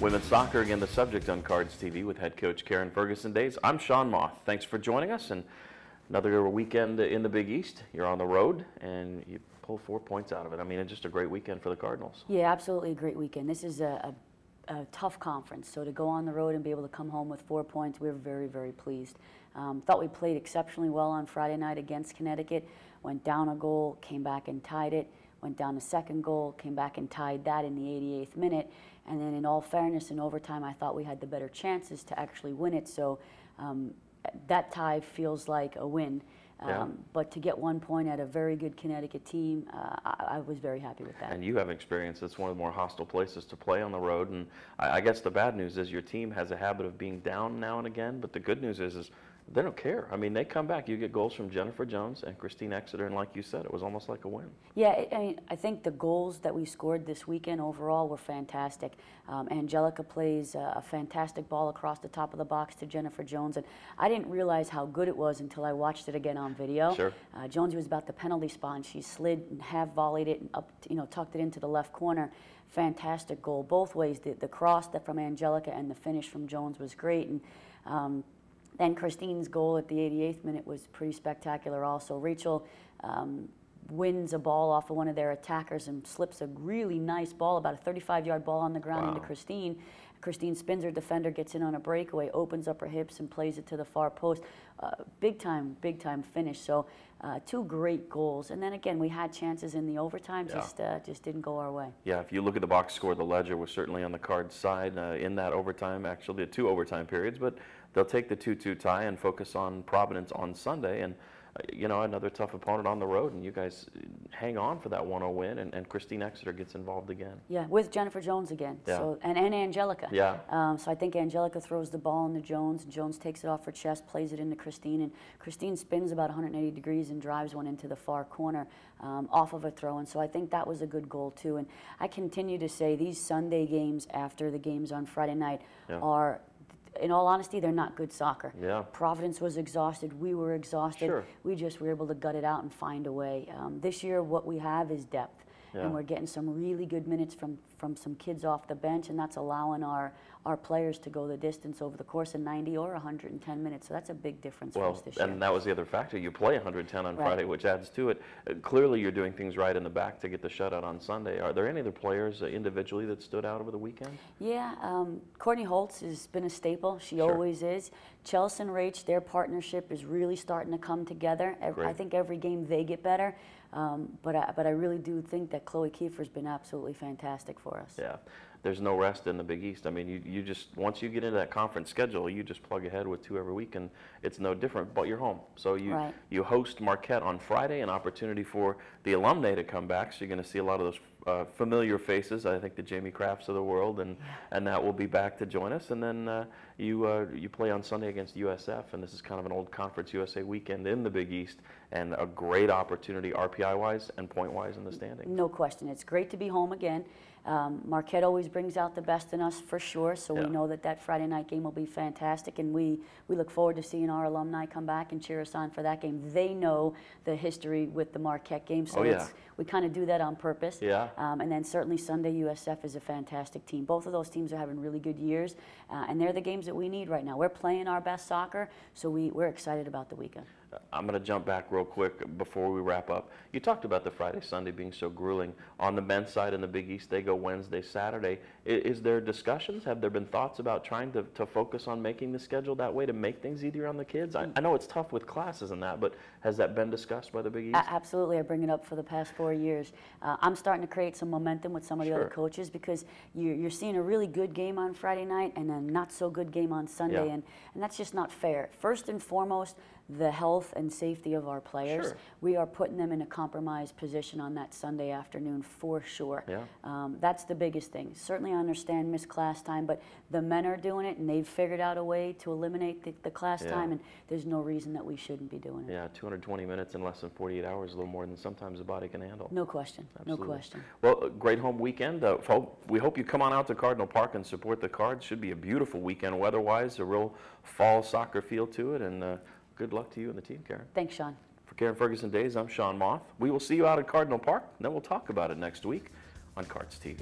Women's soccer, again, the subject on Cards TV with head coach Karen Ferguson-Dayes. I'm Sean Moth. Thanks for joining us. And another weekend in the Big East. You're on the road, and you pull 4 points out of it. I mean, it's just a great weekend for the Cardinals. Yeah, absolutely a great weekend. This is a tough conference, so to go on the road and be able to come home with 4 points, we're very, very pleased. Thought we played exceptionally well on Friday night against Connecticut. Went down a goal, came back and tied it. Went down a second goal, came back and tied that in the 88th minute. And then in all fairness, in overtime, I thought we had the better chances to actually win it. So that tie feels like a win. But to get 1 point at a very good Connecticut team, I was very happy with that. And you have experience. It's one of the more hostile places to play on the road. And I guess the bad news is your team has a habit of being down now and again. But the good news is they don't care. I mean, they come back. You get goals from Jennifer Jones and Christine Exeter, and like you said, it was almost like a win. Yeah, I mean, I think the goals that we scored this weekend overall were fantastic. Angelika plays a fantastic ball across the top of the box to Jennifer Jones, and I didn't realize how good it was until I watched it again on video. Sure. Jones was about the penalty spot, and she slid and half volleyed it and up, tucked it into the left corner. Fantastic goal both ways. The cross from Angelika and the finish from Jones was great. And then Christine's goal at the 88th minute was pretty spectacular also. Rachel wins a ball off of one of their attackers and slips a really nice ball, about a 35-yard ball on the ground into Christine. Christine spins her defender, gets in on a breakaway, opens up her hips and plays it to the far post. Big time finish. So two great goals. And then again, we had chances in the overtime, just didn't go our way. Yeah, if you look at the box score, the ledger was certainly on the Cards side in that overtime, actually the 2 overtime periods, but they'll take the 2-2 tie and focus on Providence on Sunday. And another tough opponent on the road, and you guys hang on for that 1-0 win, and Christine Exeter gets involved again. Yeah, with Jennifer Jones again. Yeah. So, and Angelika. Yeah. So I think Angelika throws the ball into Jones, and Jones takes it off her chest, plays it into Christine, and Christine spins about 180 degrees and drives one into the far corner off of a throw, and so I think that was a good goal too. And I continue to say these Sunday games after the games on Friday night are, in all honesty, they're not good soccer. Yeah. Providence was exhausted. We were exhausted. Sure. We just were able to gut it out and find a way. This year, what we have is depth. And we're getting some really good minutes from some kids off the bench, and that's allowing our players to go the distance over the course of 90 or 110 minutes. So that's a big difference for us this year. And that was the other factor. You play 110 on Friday, which adds to it. Clearly, you're doing things right in the back to get the shutout on Sunday. Are there any other players individually that stood out over the weekend? Yeah, Courtney Holtz has been a staple. She always is. Chelsea and Rach, their partnership is really starting to come together. I think every game they get better. But I really do think that Chloe Kiefer's been absolutely fantastic for us. Yeah, there's no rest in the Big East. I mean, you just, once you get into that conference schedule, you just plug ahead with 2 every week, and it's no different, but you're home. So you host Marquette on Friday, an opportunity for the alumni to come back, so you're going to see a lot of those familiar faces, I think the Jamie Crafts of the world, and that will be back to join us. And then you play on Sunday against USF, and this is kind of an old Conference USA weekend in the Big East, and a great opportunity RPI-wise and point-wise in the standings. No question. It's great to be home again. Marquette always brings out the best in us for sure, so we know that Friday night game will be fantastic, and we look forward to seeing our alumni come back and cheer us on for that game. They know the history with the Marquette game, so we kind of do that on purpose. Yeah. And then certainly Sunday, USF is a fantastic team. Both of those teams are having really good years, and they're the games that we need right now. We're playing our best soccer, so we're excited about the weekend. I'm going to jump back real quick before we wrap up. You talked about the Friday, Sunday being so grueling. On the men's side in the Big East, they go Wednesday, Saturday. Is there discussions? Have there been thoughts about trying to focus on making the schedule that way to make things easier on the kids? I know it's tough with classes and that, but has that been discussed by the Big East? Absolutely. I bring it up for the past 4 years. I'm starting to create some momentum with some of the other coaches, because you're seeing a really good game on Friday night and a not so good game on Sunday, and that's just not fair. First and foremost, the health and safety of our players. Sure. We are putting them in a compromised position on that Sunday afternoon for sure. Yeah. That's the biggest thing. Certainly I understand missed class time, but the men are doing it, and they've figured out a way to eliminate the class time, and there's no reason that we shouldn't be doing it. Yeah, 220 minutes in less than 48 hours, a little more than sometimes the body can handle. No question. Absolutely. No question. Well, a great home weekend. We hope you come on out to Cardinal Park and support the Cards. Should be a beautiful weekend weather-wise, a real fall soccer feel to it, and good luck to you and the team, Karen. Thanks, Sean. For Karen Ferguson-Dayes, I'm Sean Moth. We will see you out at Cardinal Park, and then we'll talk about it next week on Cards TV.